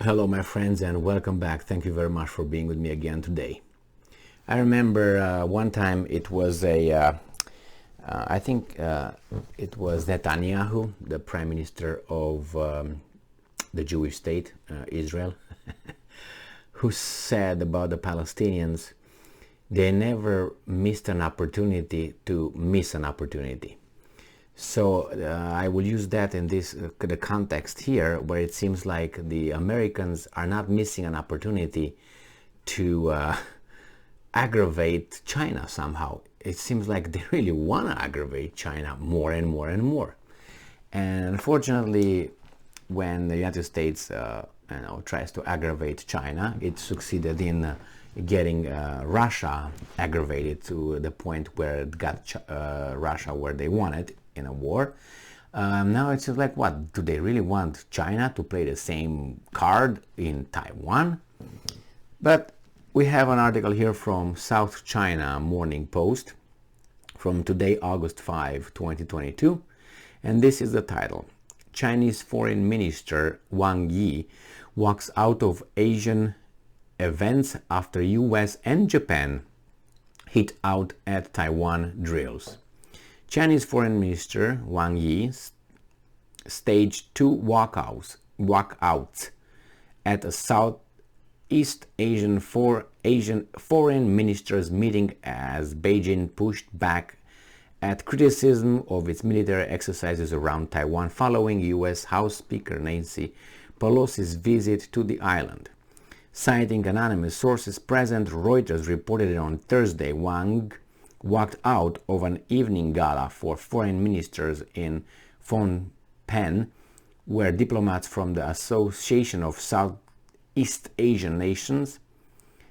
Hello, my friends, and welcome back. Thank you very much for being with me again today. I remember one time it was I think it was Netanyahu, the prime minister of the Jewish state, Israel, who said about the Palestinians, they never missed an opportunity to miss an opportunity. So I will use that in the context here, where it seems like the Americans are not missing an opportunity to aggravate China somehow. It seems like they really want to aggravate China more and more and more. And unfortunately, when the United States tries to aggravate China, it succeeded in getting Russia aggravated to the point where it got Russia where they wanted in a war. Now it's like, what, do they really want China to play the same card in Taiwan? But we have an article here from South China Morning Post from today, August 5, 2022, and this is the title. Chinese Foreign Minister Wang Yi walks out of Asian events after US and Japan hit out at Taiwan drills. Chinese Foreign Minister Wang Yi staged two walkouts at a Southeast Asian foreign ministers meeting as Beijing pushed back at criticism of its military exercises around Taiwan following US House Speaker Nancy Pelosi's visit to the island. Citing anonymous sources present, Reuters reported on Thursday Wang walked out of an evening gala for foreign ministers in Phnom Penh, where diplomats from the Association of Southeast Asian Nations,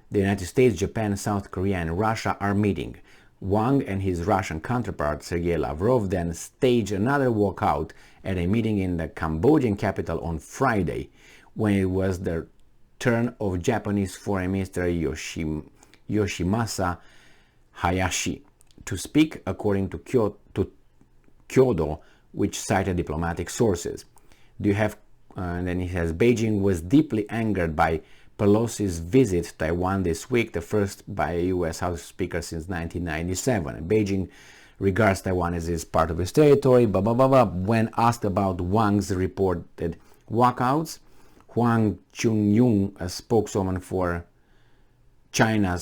the United States, Japan, South Korea, and Russia are meeting. Wang and his Russian counterpart Sergei Lavrov then staged another walkout at a meeting in the Cambodian capital on Friday, when it was the turn of Japanese Foreign Minister Yoshimasa Hayashi to speak, according to Kyodo, which cited diplomatic sources. And then he says, Beijing was deeply angered by Pelosi's visit to Taiwan this week, the first by a U.S. House Speaker since 1997. Beijing regards Taiwan as part of its territory, blah, blah, blah, blah. When asked about Wang's reported walkouts, Huang Chunying, a spokeswoman for Chunying,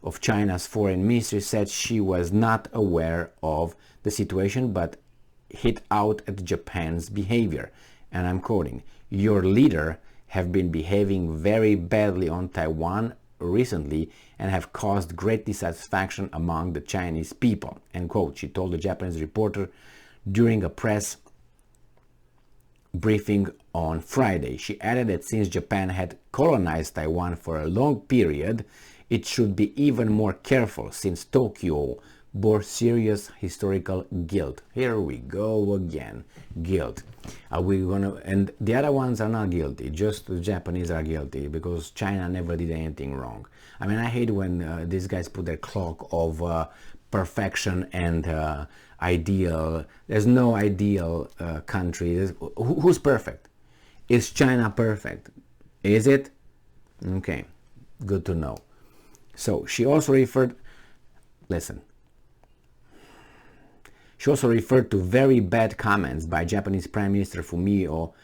of China's foreign ministry, said she was not aware of the situation but hit out at Japan's behavior. And I'm quoting, "Your leader have been behaving very badly on Taiwan recently and have caused great dissatisfaction among the Chinese people," end quote, she told a Japanese reporter during a press briefing on Friday. She added that since Japan had colonized Taiwan for a long period, it should be even more careful since Tokyo bore serious historical guilt. Here we go again. Guilt. Are we gonna? And the other ones are not guilty. Just the Japanese are guilty because China never did anything wrong. I mean, I hate when these guys put their clock of perfection and ideal. There's no ideal country. Who's perfect? Is China perfect? Is it? Okay, good to know. So she also referred to very bad comments by Japanese Prime Minister Fumio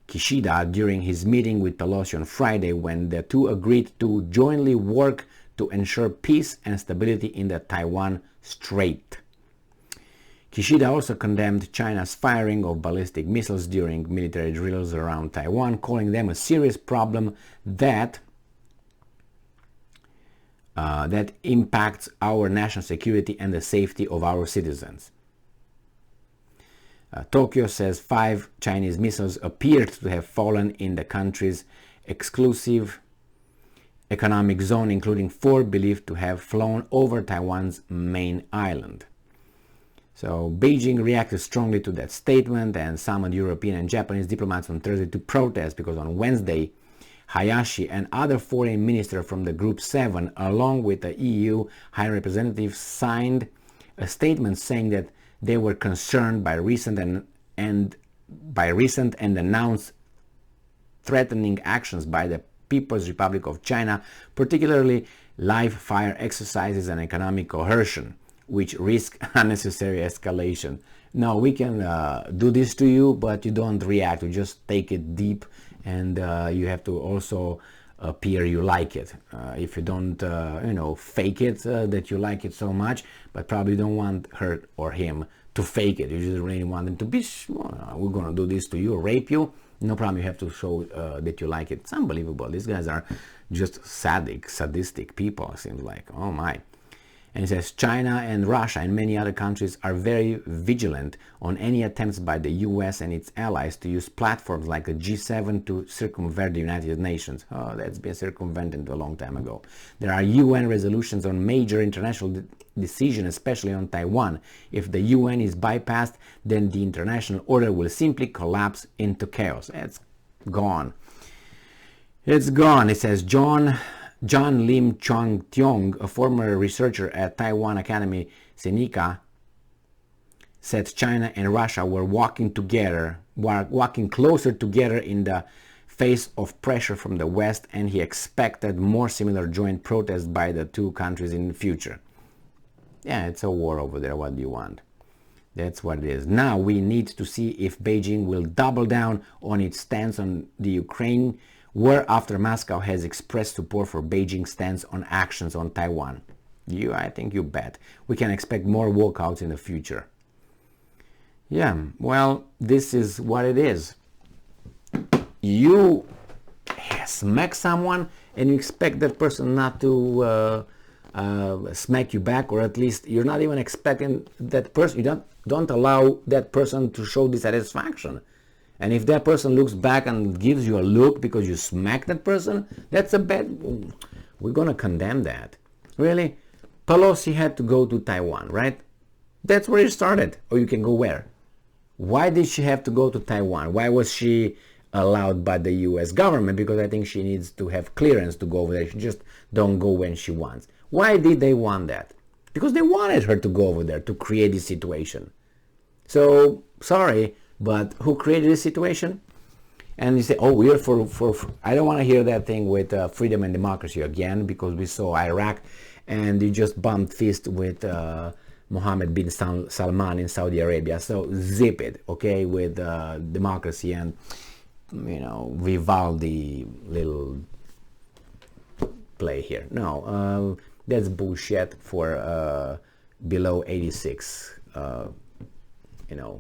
Kishida during his meeting with Pelosi on Friday, when the two agreed to jointly work to ensure peace and stability in the Taiwan Strait. Kishida also condemned China's firing of ballistic missiles during military drills around Taiwan, calling them a serious problem that impacts our national security and the safety of our citizens. Tokyo says 5 Chinese missiles appeared to have fallen in the country's exclusive economic zone, including 4 believed to have flown over Taiwan's main island. So Beijing reacted strongly to that statement and summoned European and Japanese diplomats on Thursday to protest, because on Wednesday, Hayashi and other foreign ministers from the Group 7, along with the EU High Representative, signed a statement saying that they were concerned by recent and announced life-threatening actions by the People's Republic of China, particularly live fire exercises and economic coercion, which risk unnecessary escalation. No, we can do this to you, but you don't react. You just take it deep, and you have to also appear you like it. If you don't, fake it that you like it so much, but probably don't want her or him to fake it. You just really want them to be, we're gonna do this to you, rape you. No problem, you have to show that you like it. It's unbelievable. These guys are just sadistic people, it seems like. Oh my. And it says China and Russia and many other countries are very vigilant on any attempts by the US and its allies to use platforms like the G7 to circumvent the United Nations. Oh, that's been circumvented a long time ago. There are UN resolutions on major international decisions, especially on Taiwan. If the UN is bypassed, then the international order will simply collapse into chaos. It's gone. It's gone. It says John Lim Chong-tiong, a former researcher at Taiwan Academy Sinica, said China and Russia were walking closer together in the face of pressure from the West, and he expected more similar joint protests by the two countries in the future. Yeah, it's a war over there. What do you want? That's what it is. Now we need to see if Beijing will double down on its stance on the Ukraine war after Moscow has expressed support for Beijing's stance on actions on Taiwan. I think you bet. We can expect more walkouts in the future. Yeah, well, this is what it is. You smack someone and you expect that person not to smack you back, or at least you're not even expecting that person. You don't allow that person to show dissatisfaction. And if that person looks back and gives you a look because you smacked that person, that's a bad. We're gonna condemn that. Really? Pelosi had to go to Taiwan, right? That's where it started. Or you can go where? Why did she have to go to Taiwan? Why was she allowed by the US government? Because I think she needs to have clearance to go over there. She just don't go when she wants. Why did they want that? Because they wanted her to go over there to create this situation. So, sorry, but who created this situation? And you say, oh, we're for I don't want to hear that thing with freedom and democracy again, because we saw Iraq and you just bumped fist with Mohammed bin Salman in Saudi Arabia. So zip it, okay, with democracy and, Vivaldi little play here. No, that's bullshit for below 86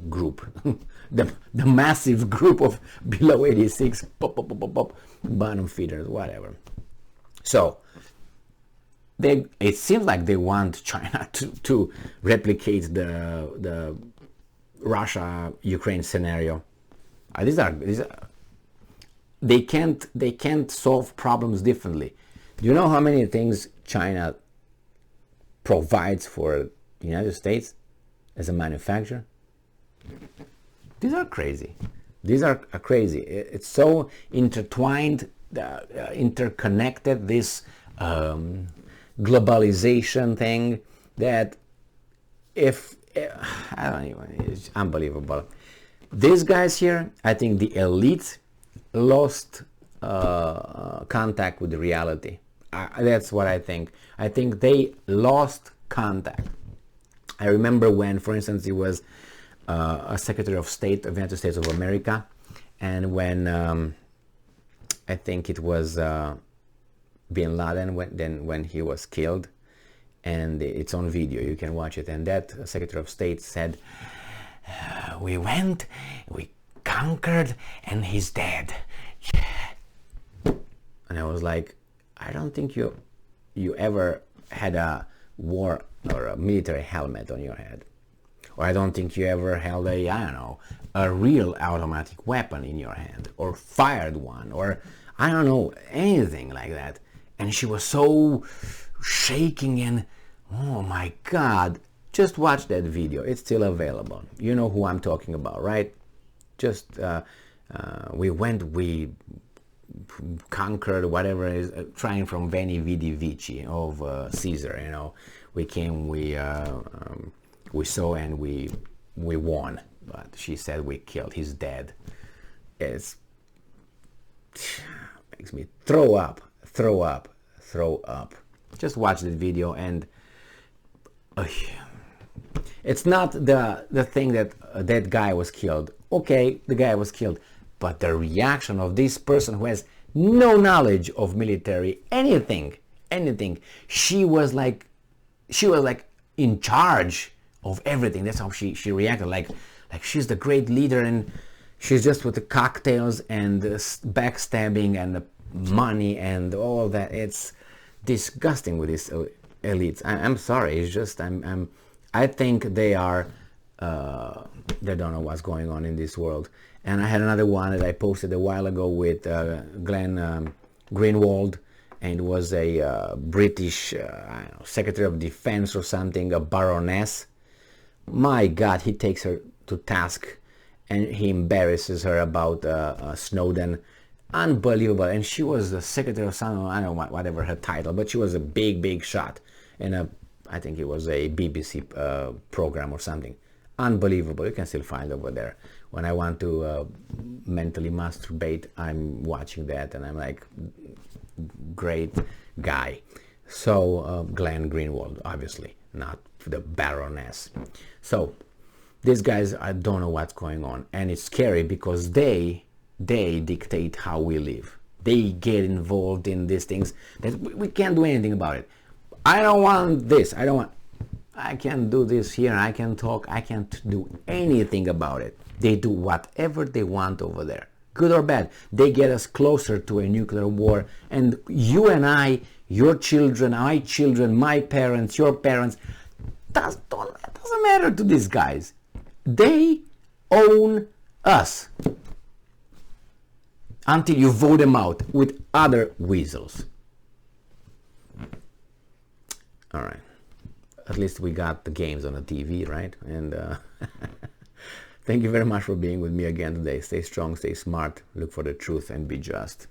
group. the massive group of below 86 bottom feeders, whatever. So it seems like they want China to replicate the Russia-Ukraine scenario. These are they can't solve problems differently. Do you know how many things China provides for the United States as a manufacturer? These are crazy. These are crazy. It's so intertwined, interconnected, this globalization thing, that I don't even, it's unbelievable. These guys here, I think the elite lost contact with the reality. That's what I think. I think they lost contact. I remember when, for instance, it was a Secretary of State of the United States of America, and when I think it was Bin Laden, when he was killed, and it's on video, you can watch it, and that Secretary of State said, we went, we conquered, and he's dead. Yeah. And I was like, I don't think you ever had a war or a military helmet on your head. Or I don't think you ever held a real automatic weapon in your hand, or fired one, or I don't know, anything like that. And she was so shaking, and oh my God, just watch that video. It's still available. You know who I'm talking about, right? Just, we conquered whatever is, trying from Veni Vidi Vici of Caesar, we came, we saw, and we won. But she said we killed. He's dead. makes me throw up, throw up, throw up. Just watch the video, and it's not the thing that that guy was killed. Okay, the guy was killed, but the reaction of this person who has no knowledge of military, anything. She was like in charge of everything. That's how she reacted. Like she's the great leader, and she's just with the cocktails and the backstabbing and the money and all that. It's disgusting with these elites. I'm sorry. It's just I think they are they don't know what's going on in this world. And I had another one that I posted a while ago with Glenn Greenwald, and it was a British I don't know, Secretary of Defense or something, a baroness. My God, he takes her to task, and he embarrasses her about Snowden. Unbelievable. And she was the Secretary of some, I don't know whatever her title, but she was a big shot in a, I think it was a BBC program or something. Unbelievable. You can still find over there. When I want to mentally masturbate, I'm watching that, and I'm like, great guy. So Glenn Greenwald, obviously, not the baroness. So these guys, I don't know what's going on, and it's scary because they dictate how we live. They get involved in these things that we can't do anything about it. I don't want this. I can't do this here. I can talk. I can't do anything about it. They do whatever they want over there, good or bad. They get us closer to a nuclear war, and you and I, your children, my children, my parents, your parents, doesn't matter to these guys. They own us until you vote them out with other weasels. All right. At least we got the games on the TV, right? And thank you very much for being with me again today. Stay strong, stay smart, look for the truth, and be just.